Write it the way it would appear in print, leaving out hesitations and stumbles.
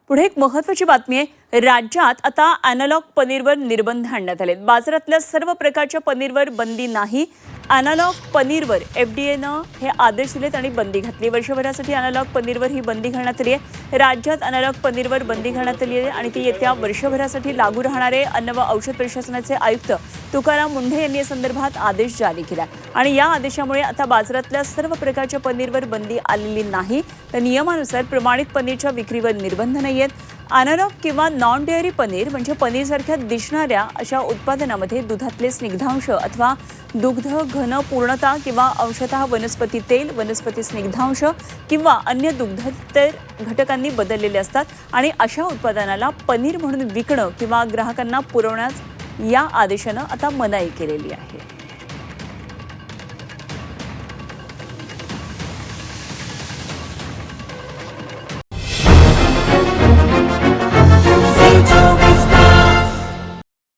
पुढे एक महत्त्वाची बातमी आहे। राज्यात आता अॅनालॉग पनीरवर निर्बंध आणण्यात आले। बाजारातल्या सर्व प्रकारच्या पनीरवर बंदी नाही। अॅनालॉग पनीरवर एफडीएनं हे आदेश दिलेत आणि बंदी घातली। वर्षभरासाठी अॅनालॉग पनीरवर ही बंदी घालण्यात आली आहे। राज्यात अॅनालॉग पनीरवर बंदी घालण्यात आली आहे आणि ती येत्या वर्षभरासाठी लागू राहणार आहे। अन्न व औषध प्रशासनाचे आयुक्त तुकाराम मुंढे यांनी या संदर्भात आदेश जारी केला आणि या आदेशामुळे आता बाजारातल्या सर्व प्रकारच्या पनीरवर बंदी आलेली नाही। त्या नियमानुसार प्रमाणित पनीरच्या विक्रीवर निर्बंध नाहीयेत। अॅनालॉग किंवा नॉन डेअरी पनीर म्हणजे पनीरसारख्या दिसणाऱ्या अशा उत्पादनामध्ये दुधातले स्निग्धांश अथवा दुग्ध घन पूर्णता किंवा अंशतः वनस्पती तेल, वनस्पती स्निग्धांश किंवा अन्य दुग्धोत्तर घटकांनी बदललेले असतात आणि अशा उत्पादनाला पनीर म्हणून विकणं किंवा ग्राहकांना पुरवण्यास या आदेशानं आता मनाई केलेली आहे।